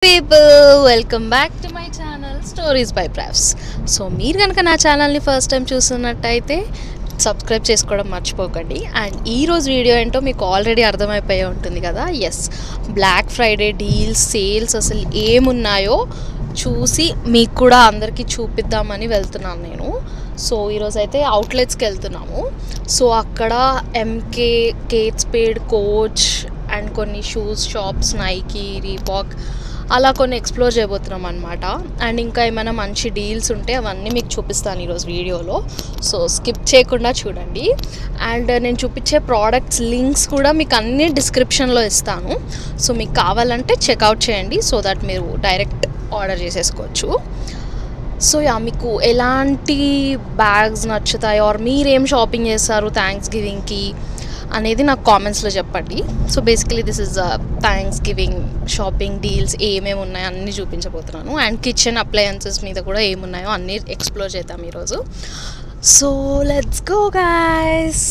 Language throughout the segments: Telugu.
People, welcome back to my channel Stories by Pravs. So మీరు కనుక నా ఛానల్ని ఫస్ట్ టైం చూస్తున్నట్టయితే సబ్స్క్రైబ్ చేసుకోవడం మర్చిపోకండి. అండ్ ఈరోజు వీడియో ఏంటో మీకు ఆల్రెడీ అర్థమైపోయి ఉంటుంది కదా. Yes, black Friday deals, sales అసలు ఏమున్నాయో చూసి మీకు కూడా అందరికీ చూపిద్దామని వెళ్తున్నాను నేను. సో ఈరోజు అయితే అవుట్లెట్స్కి వెళ్తున్నాము. సో అక్కడ MK, Kate Spade, Coach and కొన్ని షూస్ షాప్స్, నైకీ, రీబాక్ అలా కొన్ని ఎక్స్ప్లోర్ చేయబోతున్నాం అనమాట. అండ్ ఇంకా ఏమైనా మంచి డీల్స్ ఉంటే అవన్నీ మీకు చూపిస్తాను ఈరోజు వీడియోలో. సో స్కిప్ చేయకుండా చూడండి. అండ్ నేను చూపించే ప్రోడక్ట్స్ లింక్స్ కూడా మీకు అన్ని డిస్క్రిప్షన్లో ఇస్తాను. సో మీకు కావాలంటే చెక్అవుట్ చేయండి, సో దట్ మీరు డైరెక్ట్ ఆర్డర్ చేసేసుకోవచ్చు. సో మీకు ఎలాంటి బ్యాగ్స్ నచ్చుతాయి ఆర్ మీరేం షాపింగ్ చేస్తారు థ్యాంక్స్ గివింగ్కి అనేది నాకు కామెంట్స్లో చెప్పండి. So basically this is thanks giving shopping deals ఏమేమి ఉన్నాయో అన్నీ చూపించబోతున్నాను. అండ్ కిచెన్ అప్లయన్సెస్ మీద కూడా ఏమున్నాయో అన్నీ ఎక్స్ప్లోర్ చేద్దాం ఈరోజు. So let's go guys.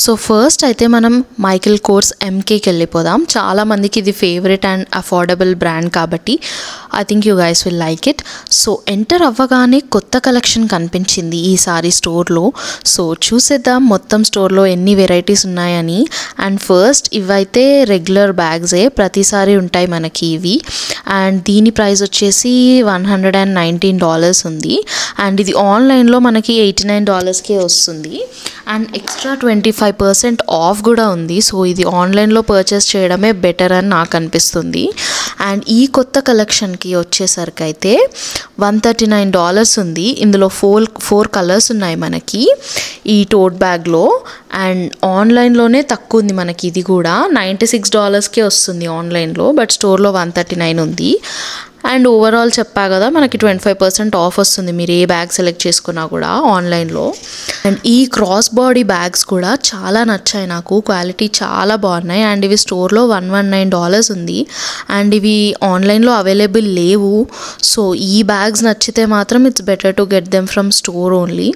So first అయితే మనం మైకెల్ కోర్స్ ఎంకేకి వెళ్ళిపోదాం. చాలామందికి ఇది ఫేవరెట్ అండ్ అఫోర్డబుల్ బ్రాండ్ కాబట్టి I think you guys will like it. So enter అవ్వగానే కొత్త కలెక్షన్ కనిపించింది ఈసారి స్టోర్లో. సో చూసేద్దాం మొత్తం స్టోర్లో ఎన్ని వెరైటీస్ ఉన్నాయని. అండ్ ఫస్ట్ ఇవైతే రెగ్యులర్ బ్యాగ్సే, ప్రతిసారి ఉంటాయి మనకి ఇవి. అండ్ దీని ప్రైస్ వచ్చేసి $119 ఉంది. అండ్ ఇది ఆన్లైన్లో మనకి $89కే వస్తుంది. అండ్ ఎక్స్ట్రా 25% ఆఫ్ కూడా ఉంది. సో ఇది ఆన్లైన్లో పర్చేస్ చేయడమే బెటర్ అని నాకు అనిపిస్తుంది. అండ్ ఈ కొత్త కలెక్షన్కి వచ్చేసరికి అయితే $139 ఉంది. ఇందులో ఫోర్ కలర్స్ ఉన్నాయి మనకి ఈ టోట్ బ్యాగ్లో. అండ్ ఆన్లైన్లోనే తక్కువ ఉంది మనకి ఇది కూడా, $96కే వస్తుంది ఆన్లైన్లో, బట్ స్టోర్లో $139 ఉంది. అండ్ ఓవరాల్ చెప్పా కదా మనకి 25% ఆఫ్ వస్తుంది మీరు ఏ బ్యాగ్ సెలెక్ట్ చేసుకున్నా కూడా ఆన్లైన్లో. అండ్ ఈ క్రాస్ బాడీ బ్యాగ్స్ కూడా చాలా నచ్చాయి నాకు, క్వాలిటీ చాలా బాగున్నాయి. అండ్ ఇవి స్టోర్లో $119 ఉంది. అండ్ ఇవి ఆన్లైన్లో అవైలబుల్ లేవు. సో ఈ బ్యాగ్స్ నచ్చితే మాత్రం it's better to get them from store only.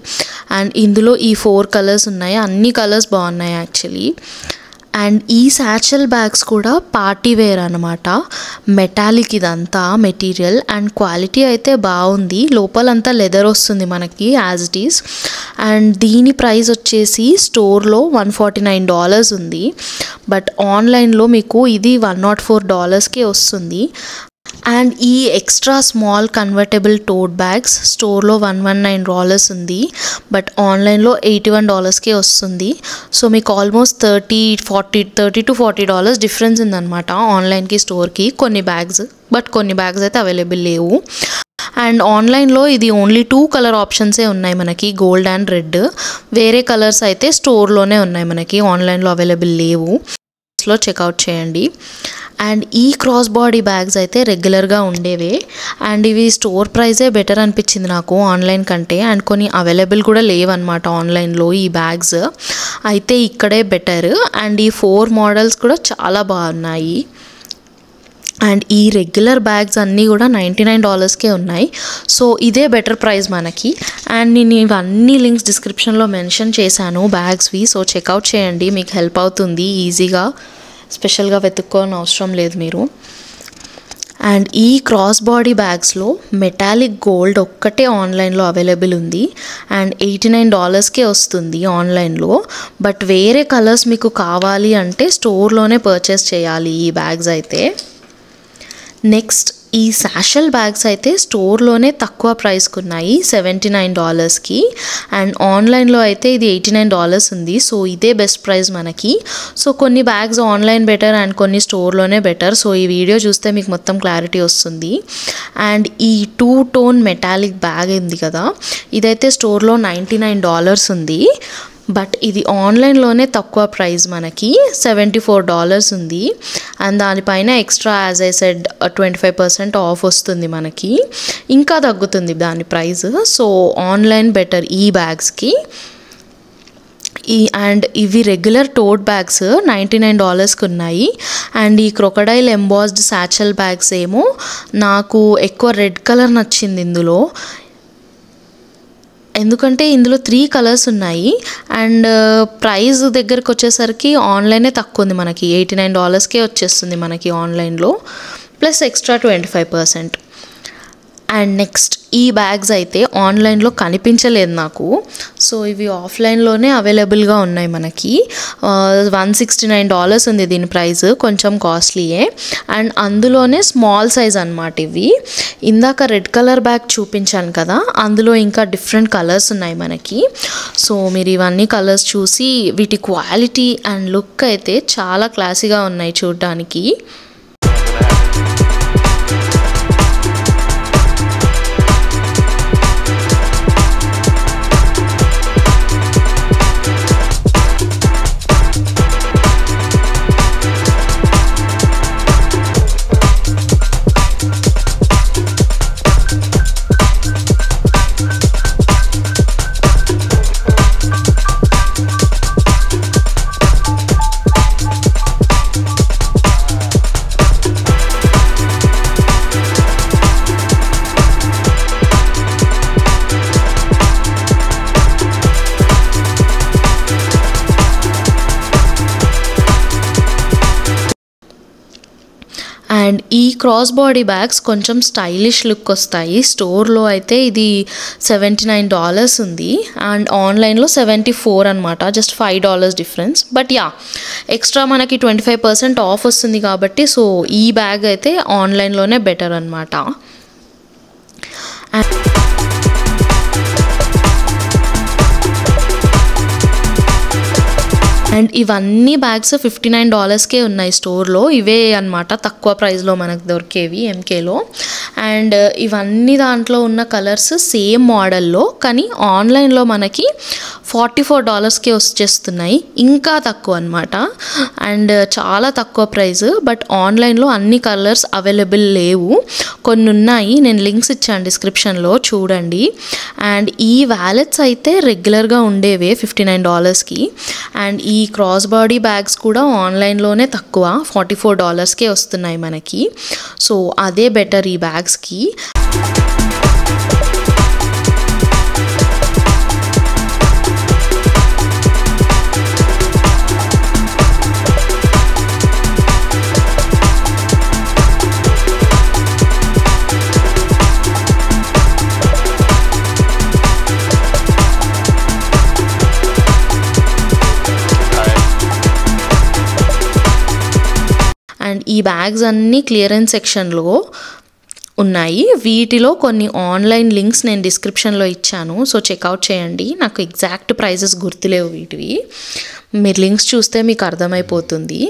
And ఇందులో ఈ 4 కలర్స్ ఉన్నాయి, అన్ని కలర్స్ బాగున్నాయి యాక్చువల్లీ. అండ్ ఈ శాచల్ బ్యాగ్స్ కూడా పార్టీ వేర్ అనమాట, మెటాలిక్ ఇదంతా మెటీరియల్. అండ్ క్వాలిటీ అయితే బాగుంది, లోపలంతా లెదర్ వస్తుంది మనకి యాజ్ ఇట్ ఈస్. అండ్ దీని ప్రైస్ వచ్చేసి స్టోర్లో $149 ఉంది, బట్ ఆన్లైన్లో మీకు ఇది $104కే వస్తుంది. అండ్ ఈ ఎక్స్ట్రా స్మాల్ కన్వర్టబుల్ టోట్ బ్యాగ్స్ స్టోర్లో $119 ఉంది, బట్ ఆన్లైన్లో $81కే వస్తుంది. సో మీకు ఆల్మోస్ట్ $30 to $40 డిఫరెన్స్ ఉందన్నమాట ఆన్లైన్కి స్టోర్కి కొన్ని బ్యాగ్స్, బట్ కొన్ని బ్యాగ్స్ అయితే అవైలబుల్ లేవు. అండ్ ఆన్లైన్లో ఇది ఓన్లీ 2 కలర్ ఆప్షన్సే ఉన్నాయి మనకి, గోల్డ్ అండ్ రెడ్. వేరే కలర్స్ అయితే స్టోర్లోనే ఉన్నాయి మనకి, ఆన్లైన్లో అవైలబుల్ లేవు. లో చెక్అవుట్ చేయండి. అండ్ ఈ క్రాస్ బాడీ బ్యాగ్స్ అయితే రెగ్యులర్గా ఉండేవే. అండ్ ఇవి స్టోర్ ప్రైజే బెటర్ అనిపించింది నాకు ఆన్లైన్ కంటే. అండ్ కొన్ని అవైలబుల్ కూడా లేవన్నమాట ఆన్లైన్లో ఈ బ్యాగ్స్, అయితే ఇక్కడే బెటర్. అండ్ ఈ 4 మోడల్స్ కూడా చాలా బాగున్నాయి. అండ్ ఈ రెగ్యులర్ బ్యాగ్స్ అన్నీ కూడా $99కే ఉన్నాయి. సో ఇదే బెటర్ ప్రైస్ మనకి. అండ్ నేను ఇవన్నీ లింక్స్ డిస్క్రిప్షన్లో మెన్షన్ చేశాను బ్యాగ్స్వి. సో చెక్అవుట్ చేయండి, మీకు హెల్ప్ అవుతుంది ఈజీగా, స్పెషల్గా వెతుక్కోవాలని అవసరం లేదు మీరు. అండ్ ఈ క్రాస్ బాడీ బ్యాగ్స్లో మెటాలిక్ గోల్డ్ ఒక్కటే ఆన్లైన్లో అవైలబుల్ ఉంది. అండ్ $89కే వస్తుంది ఆన్లైన్లో, బట్ వేరే కలర్స్ మీకు కావాలి అంటే స్టోర్లోనే పర్చేస్ చేయాలి ఈ బ్యాగ్స్ అయితే. నెక్స్ట్ ఈ శాషల్ బ్యాగ్స్ అయితే స్టోర్లోనే తక్కువ ప్రైస్కి ఉన్నాయి, $79కి. అండ్ ఆన్లైన్లో అయితే ఇది $89 ఉంది. సో ఇదే బెస్ట్ ప్రైస్ మనకి. సో కొన్ని బ్యాగ్స్ ఆన్లైన్ బెటర్ అండ్ కొన్ని స్టోర్లోనే బెటర్. సో ఈ వీడియో చూస్తే మీకు మొత్తం క్లారిటీ వస్తుంది. అండ్ ఈ 2 టోన్ మెటాలిక్ బ్యాగ్ ఉంది కదా, ఇదైతే స్టోర్లో $99 ఉంది, బట్ ఇది ఆన్లైన్లోనే తక్కువ ప్రైస్ మనకి $74 ఉంది. అండ్ దానిపైన extra as I said 25% of వస్తుంది మనకి, ఇంకా తగ్గుతుంది దాని ప్రైస్. సో ఆన్లైన్ బెటర్ ఈ బ్యాగ్స్కి. అండ్ ఇవి రెగ్యులర్ టోట్ బ్యాగ్స్ $99కి ఉన్నాయి. అండ్ ఈ క్రొకడైల్ ఎంబాస్డ్ సాచల్ బ్యాగ్స్ ఏమో నాకు ఎక్కువ రెడ్ కలర్ నచ్చింది ఇందులో, ఎందుకంటే ఇందులో 3 కలర్స్ ఉన్నాయి. అండ్ ప్రైస్ దగ్గరకు వచ్చేసరికి ఆన్లైనే తక్కువ ఉంది, మనకి $89కే వచ్చేస్తుంది మనకి ఆన్లైన్లో, ప్లస్ ఎక్స్ట్రా 25%. అండ్ నెక్స్ట్ ఈ బ్యాగ్స్ అయితే ఆన్లైన్లో కనిపించలేదు నాకు. సో ఇవి ఆఫ్లైన్లోనే అవైలబుల్గా ఉన్నాయి మనకి. $169 ఉంది దీని ప్రైస్, కొంచెం కాస్ట్లీయే. అండ్ అందులోనే స్మాల్ సైజ్ అన్నమాట ఇవి. ఇందాక రెడ్ కలర్ బ్యాగ్ చూపించాను కదా, అందులో ఇంకా డిఫరెంట్ కలర్స్ ఉన్నాయి మనకి. సో మీరు ఇవన్నీ కలర్స్ చూసి వీటి క్వాలిటీ అండ్ లుక్ అయితే చాలా క్లాసీగా ఉన్నాయి చూడడానికి. అండ్ ఈ క్రాస్ బాడీ బ్యాగ్స్ కొంచెం స్టైలిష్ లుక్ వస్తాయి. స్టోర్లో అయితే ఇది $79 ఉంది అండ్ ఆన్లైన్లో $74 అనమాట, just $5 difference. But yeah, extra మనకి 25% ఆఫ్ వస్తుంది కాబట్టి సో ఈ బ్యాగ్ అయితే ఆన్లైన్లోనే బెటర్ అనమాట. అండ్ ఇవన్నీ బ్యాగ్స్ $59కే ఉన్నాయి స్టోర్లో. ఇవే అనమాట తక్కువ ప్రైస్లో మనకు దొరికేవి ఎంకేలో. అండ్ ఇవన్నీ దాంట్లో ఉన్న కలర్స్ సేమ్ మోడల్లో, కానీ ఆన్లైన్లో మనకి $44కే వచ్చేస్తున్నాయి, ఇంకా తక్కువ అనమాట. అండ్ చాలా తక్కువ ప్రైస్. బట్ ఆన్లైన్లో అన్ని కలర్స్ అవైలబుల్ లేవు, కొన్ని ఉన్నాయి, నేను లింక్స్ ఇచ్చాను డిస్క్రిప్షన్లో చూడండి. అండ్ ఈ వ్యాలెట్స్ అయితే రెగ్యులర్గా ఉండేవే $59కి. అండ్ ఈ క్రాస్ బాడీ బ్యాగ్స్ కూడా ఆన్లైన్లోనే తక్కువ $44కే వస్తున్నాయి మనకి. సో అదే బెటర్ ఈ బ్యాగ్స్కి. అండ్ ఈ బ్యాగ్స్ అన్నీ క్లియరెన్స్ సెక్షన్లో ఉన్నాయి. వీటిలో కొన్ని ఆన్లైన్ లింక్స్ నేను డిస్క్రిప్షన్లో ఇచ్చాను, సో చెక్అవుట్ చేయండి. నాకు ఎగ్జాక్ట్ ప్రైజెస్ గుర్తులేవు వీటివి, మీరు లింక్స్ చూస్తే మీకు అర్థమైపోతుంది.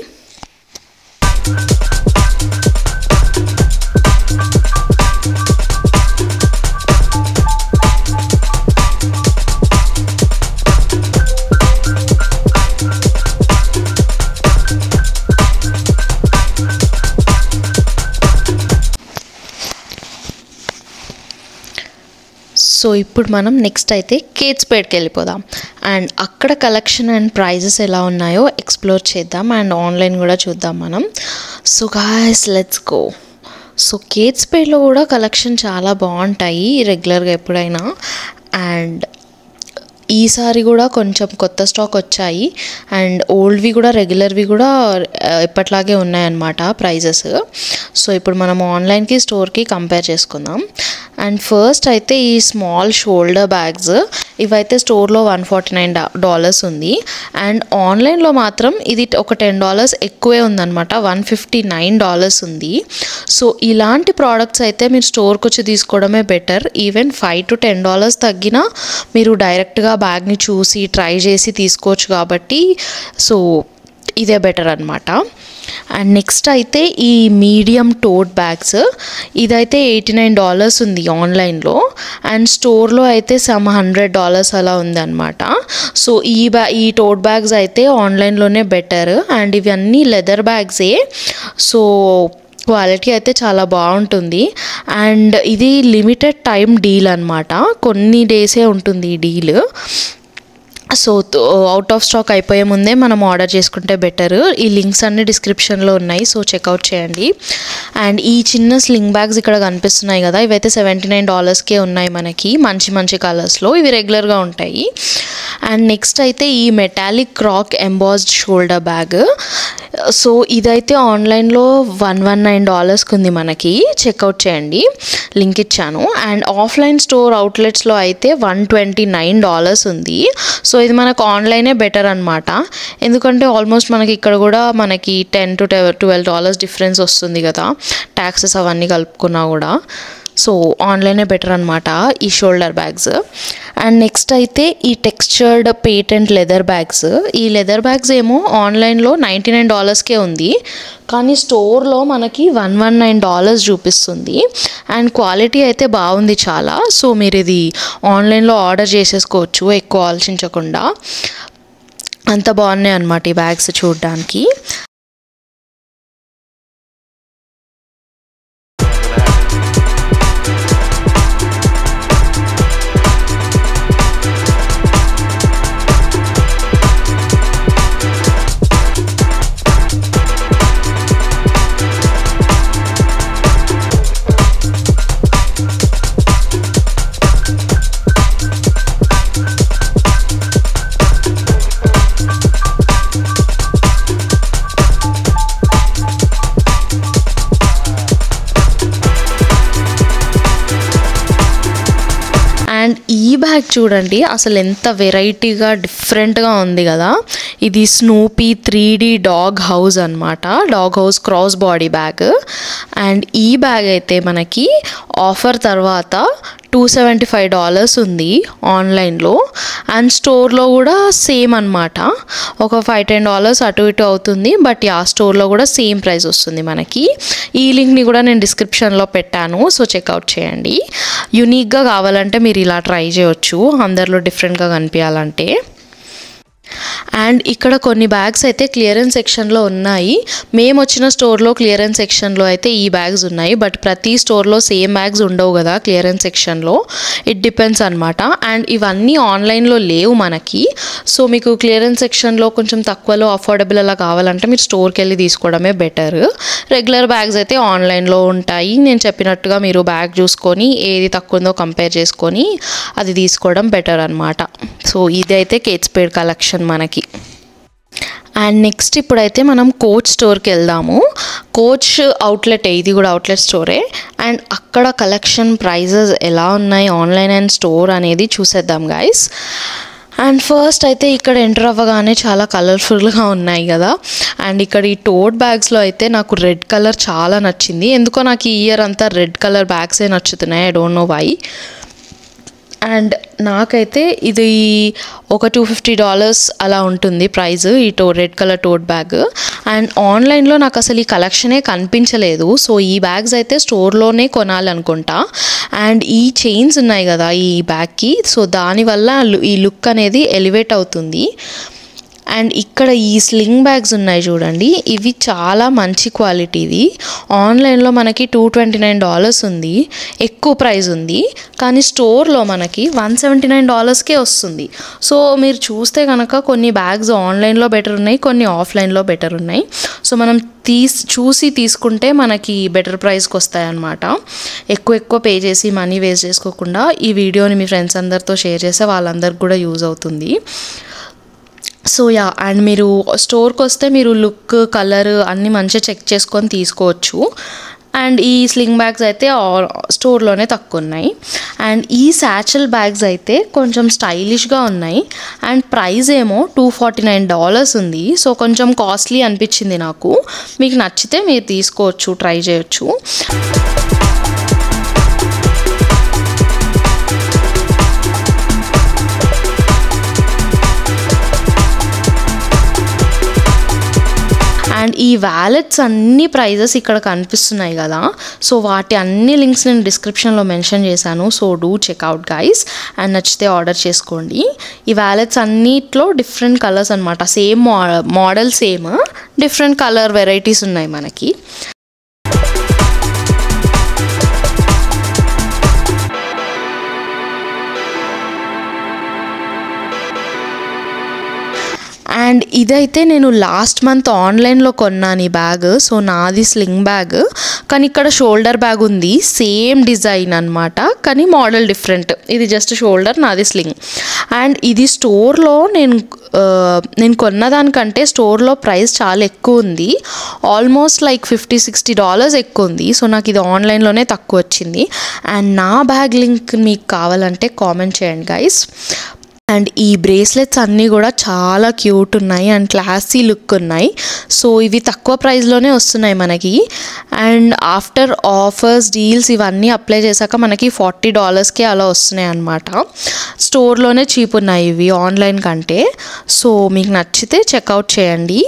సో ఇప్పుడు మనం నెక్స్ట్ అయితే కేట్ స్పేడ్కి వెళ్ళిపోదాం అండ్ అక్కడ కలెక్షన్ అండ్ ప్రైజెస్ ఎలా ఉన్నాయో ఎక్స్ప్లోర్ చేద్దాం అండ్ ఆన్లైన్ కూడా చూద్దాం మనం. So guys let's go. So Kate స్పేడ్లో కూడా కలెక్షన్ చాలా బాగుంటాయి రెగ్యులర్గా ఎప్పుడైనా. అండ్ ఈసారి కూడా కొంచెం కొత్త స్టాక్ వచ్చాయి అండ్ ఓల్డ్వి కూడా రెగ్యులర్వి కూడా ఎప్పట్లాగే ఉన్నాయన్నమాట ప్రైజెస్. సో ఇప్పుడు మనం ఆన్లైన్కి స్టోర్కి కంపేర్ చేసుకుందాం. అండ్ ఫస్ట్ అయితే ఈ స్మాల్ షోల్డర్ బ్యాగ్స్ ఇవైతే స్టోర్లో $149 ఉంది అండ్ ఆన్లైన్లో మాత్రం ఇది ఒక $10 ఎక్కువే ఉందన్నమాట, $159 ఉంది. సో ఇలాంటి ప్రోడక్ట్స్ అయితే మీరు స్టోర్కి వచ్చి తీసుకోవడమే బెటర్. ఈవెన్ $5 to $10 తగ్గినా మీరు డైరెక్ట్గా బ్యాగ్ని చూసి ట్రై చేసి తీసుకోవచ్చు కాబట్టి సో ఇదే బెటర్ అనమాట. అండ్ నెక్స్ట్ అయితే ఈ మీడియం టోట్ బ్యాగ్స్, ఇదైతే $89 ఉంది ఆన్లైన్లో, అండ్ స్టోర్లో అయితే సమ్ $100 అలా ఉందన్నమాట. సో ఈ టోట్ బ్యాగ్స్ అయితే ఆన్లైన్లోనే బెటర్. అండ్ ఇవన్నీ లెదర్ బ్యాగ్సే, సో క్వాలిటీ అయితే చాలా బాగుంటుంది. అండ్ ఇది లిమిటెడ్ టైం డీల్ అనమాట, కొన్ని డేసే ఉంటుంది ఈ deal. So out of stock అయిపోయే ముందే మనం ఆర్డర్ చేసుకుంటే బెటర్. ఈ లింక్స్ అన్ని డిస్క్రిప్షన్లో ఉన్నాయి, సో చెక్అవుట్ చేయండి. అండ్ ఈ చిన్న స్లింగ్ బ్యాగ్స్ ఇక్కడ కనిపిస్తున్నాయి కదా, ఇవైతే $79కే ఉన్నాయి మనకి, మంచి మంచి కలర్స్లో. ఇవి రెగ్యులర్గా ఉంటాయి. అండ్ నెక్స్ట్ అయితే ఈ metallic crack embossed shoulder bag. So ఇదైతే ఆన్లైన్లో $119కి ఉంది మనకి, చెక్అవుట్ చేయండి, లింక్ ఇచ్చాను. అండ్ ఆఫ్లైన్ స్టోర్ అవుట్లెట్స్లో అయితే $129 ఉంది. సో ఇది మనకు ఆన్లైనే బెటర్ అనమాట, ఎందుకంటే ఆల్మోస్ట్ మనకి ఇక్కడ కూడా మనకి $10 to $12 డిఫరెన్స్ వస్తుంది కదా, ట్యాక్సెస్ అవన్నీ కలుపుకున్నా కూడా. సో ఆన్లైనే బెటర్ అనమాట ఈ షోల్డర్ బ్యాగ్స్. అండ్ నెక్స్ట్ అయితే ఈ టెక్స్చర్డ్ పేటెంట్ లెదర్ బ్యాగ్స్. ఈ లెదర్ బ్యాగ్స్ ఏమో ఆన్లైన్లో $99కే ఉంది, కానీ స్టోర్లో మనకి $119 చూపిస్తుంది. అండ్ క్వాలిటీ అయితే బాగుంది చాలా. సో మీరు ఇది ఆన్లైన్లో ఆర్డర్ చేసేసుకోవచ్చు ఎక్కువ ఆలోచించకుండా. అంత బాగున్నాయి అన్నమాట ఈ బ్యాగ్స్ చూడడానికి. అండ్ ఈ బ్యాగ్ చూడండి, అసలు ఎంత వెరైటీగా డిఫరెంట్గా ఉంది కదా. ఇది స్నూపీ 3D డాగ్ హౌస్ అనమాట, dog house cross body bag. And ఈ బ్యాగ్ అయితే మనకి ఆఫర్ తర్వాత $275 ఉంది ఆన్లైన్లో. అండ్ స్టోర్లో కూడా సేమ్ అనమాట, ఒక $5-10 అటు ఇటు అవుతుంది, బట్ ఆ స్టోర్లో కూడా సేమ్ ప్రైస్ వస్తుంది మనకి. ఈ లింక్ని కూడా నేను డిస్క్రిప్షన్లో పెట్టాను, సో చెక్అవుట్ చేయండి. యూనిక్గా కావాలంటే మీరు ఇలా ట్రై చేయొచ్చు, అందరిలో డిఫరెంట్గా కనిపించాలంటే. అండ్ ఇక్కడ కొన్ని బ్యాగ్స్ అయితే క్లియరెన్స్ సెక్షన్లో ఉన్నాయి. మేము వచ్చిన స్టోర్లో క్లియరెన్స్ సెక్షన్లో అయితే ఈ బ్యాగ్స్ ఉన్నాయి, బట్ ప్రతి స్టోర్లో సేమ్ బ్యాగ్స్ ఉండవు కదా క్లియరెన్స్ సెక్షన్లో, ఇట్ డిపెండ్స్ అనమాట. అండ్ ఇవన్నీ ఆన్లైన్లో లేవు మనకి. సో మీకు క్లియరెన్స్ సెక్షన్లో కొంచెం తక్కువలో అఫోర్డబుల్ అలా కావాలంటే మీరు స్టోర్కి వెళ్ళి తీసుకోవడమే బెటర్. రెగ్యులర్ బ్యాగ్స్ అయితే ఆన్లైన్లో ఉంటాయి. నేను చెప్పినట్టుగా మీరు బ్యాగ్ చూసుకొని ఏది తక్కువ ఉందో కంపేర్ చేసుకొని అది తీసుకోవడం బెటర్ అనమాట. సో ఇదైతే కేట్ స్పేడ్ కలెక్షన్ మనకి. అండ్ నెక్స్ట్ ఇప్పుడైతే మనం కోచ్ స్టోర్కి వెళ్దాము. కోచ్ అవుట్లెట్, ఇది కూడా అవుట్లెట్ స్టోరే. అండ్ అక్కడ కలెక్షన్ ప్రైజెస్ ఎలా ఉన్నాయి ఆన్లైన్ అండ్ స్టోర్ అనేది చూసేద్దాం గైస్. అండ్ ఫస్ట్ అయితే ఇక్కడ ఎంటర్ అవ్వగానే చాలా కలర్ఫుల్గా ఉన్నాయి కదా. అండ్ ఇక్కడ ఈ టోట్ బ్యాగ్స్లో అయితే నాకు రెడ్ కలర్ చాలా నచ్చింది. ఎందుకో నాకు ఈ ఇయర్ అంతా రెడ్ కలర్ బ్యాగ్సే నచ్చుతున్నాయి, I don't know why. And నాకైతే ఇది ఒక $250 అలా ఉంటుంది ప్రైస్, ఈ red colour tote bag. And ఆన్లైన్లో నాకు అసలు ఈ కలెక్షనే కనిపించలేదు. సో ఈ బ్యాగ్స్ అయితే స్టోర్లోనే కొనాలనుకుంటా. అండ్ ఈ చైన్స్ ఉన్నాయి కదా ఈ బ్యాగ్కి, సో దానివల్ల ఈ లుక్ అనేది ఎలివేట్ అవుతుంది. అండ్ ఇక్కడ ఈ స్లింగ్ బ్యాగ్స్ ఉన్నాయి చూడండి, ఇవి చాలా మంచి క్వాలిటీవి. ఆన్లైన్లో మనకి $229 ఉంది, ఎక్కువ ప్రైస్ ఉంది, కానీ స్టోర్లో మనకి $179కే వస్తుంది. సో మీరు చూస్తే కనుక కొన్ని బ్యాగ్స్ ఆన్లైన్లో బెటర్ ఉన్నాయి, కొన్ని ఆఫ్లైన్లో బెటర్ ఉన్నాయి. సో మనం చూసి తీసుకుంటే మనకి బెటర్ ప్రైస్కి వస్తాయన్నమాట. ఎక్కువ పే చేసి మనీ వేస్ట్ చేసుకోకుండా ఈ వీడియోని మీ ఫ్రెండ్స్ అందరితో షేర్ చేస్తే వాళ్ళందరికి కూడా యూజ్ అవుతుంది. సో యా, అండ్ మీరు స్టోర్కి వస్తే మీరు లుక్, కలర్ అన్నీ మంచిగా చెక్ చేసుకొని తీసుకోవచ్చు. అండ్ ఈ స్లింగ్ బ్యాగ్స్ అయితే స్టోర్లోనే తక్కువ ఉన్నాయి. అండ్ ఈ శాచల్ బ్యాగ్స్ అయితే కొంచెం స్టైలిష్గా ఉన్నాయి. అండ్ ప్రైస్ ఏమో $249 ఉంది. సో కొంచెం కాస్ట్లీ అనిపించింది నాకు. మీకు నచ్చితే మీరు తీసుకోవచ్చు, ట్రై చేయొచ్చు. అండ్ ఈ వ్యాలెట్స్ అన్ని ప్రైజెస్ ఇక్కడ కనిపిస్తున్నాయి కదా, సో వాటి అన్ని లింక్స్ నేను డిస్క్రిప్షన్లో మెన్షన్ చేశాను. So do checkout guys, and నచ్చితే ఆర్డర్ చేసుకోండి. ఈ వ్యాలెట్స్ అన్నిట్లో డిఫరెంట్ కలర్స్ అనమాట, same model same, different colour varieties ఉన్నాయి మనకి. అండ్ ఇదైతే నేను లాస్ట్ మంత్ ఆన్లైన్లో కొన్నాను ఈ బ్యాగ్. సో నాది స్లింగ్ బ్యాగ్, కానీ ఇక్కడ షోల్డర్ బ్యాగ్ ఉంది, సేమ్ డిజైన్ అనమాట, కానీ మోడల్ డిఫరెంట్. ఇది జస్ట్ షోల్డర్, నాది స్లింగ్. అండ్ ఇది స్టోర్లో నేను కొన్నదానికంటే స్టోర్లో ప్రైస్ చాలా ఎక్కువ ఉంది, ఆల్మోస్ట్ లైక్ $50-60 ఎక్కువ ఉంది. సో నాకు ఇది ఆన్లైన్లోనే తక్కువ వచ్చింది. అండ్ నా బ్యాగ్ లింక్ మీకు కావాలంటే కామెంట్ చేయండి గైస్. అండ్ ఈ బ్రేస్లెట్స్ అన్నీ కూడా చాలా క్యూట్ ఉన్నాయి అండ్ క్లాసీ లుక్ ఉన్నాయి. సో ఇవి తక్కువ ప్రైస్లోనే వస్తున్నాయి మనకి. అండ్ ఆఫ్టర్ ఆఫర్స్, డీల్స్ ఇవన్నీ అప్లై చేశాక మనకి $40కే అలా వస్తున్నాయి అన్నమాట. స్టోర్లోనే చీప్ ఉన్నాయి ఇవి ఆన్లైన్ కంటే. సో మీకు నచ్చితే చెక్అవుట్ చేయండి.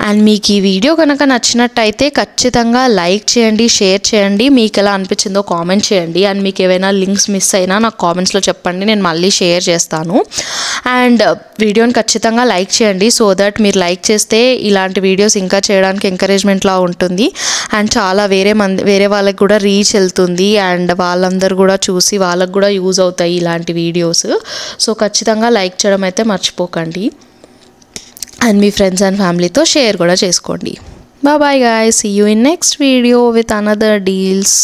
అండ్ మీకు ఈ వీడియో కనుక నచ్చినట్టయితే ఖచ్చితంగా లైక్ చేయండి, షేర్ చేయండి, మీకు ఎలా అనిపించిందో కామెంట్ చేయండి. అండ్ మీకు ఏవైనా లింక్స్ మిస్ అయినా నాకు కామెంట్స్లో చెప్పండి, నేను మళ్ళీ షేర్ చేస్తాను. అండ్ వీడియోని ఖచ్చితంగా లైక్ చేయండి, సో దట్ మీరు లైక్ చేస్తే ఇలాంటి వీడియోస్ ఇంకా చేయడానికి ఎంకరేజ్మెంట్లా ఉంటుంది. అండ్ చాలా వేరే వాళ్ళకి కూడా రీచ్ వెళ్తుంది, అండ్ వాళ్ళందరూ కూడా చూసి వాళ్ళకు కూడా యూజ్ అవుతాయి ఇలాంటి వీడియోస్. సో ఖచ్చితంగా లైక్ చేయడం అయితే మర్చిపోకండి. అండ్ మీ ఫ్రెండ్స్ అండ్ ఫ్యామిలీతో షేర్ కూడా చేసుకోండి. Bye bye guys, see you in next video with another deals.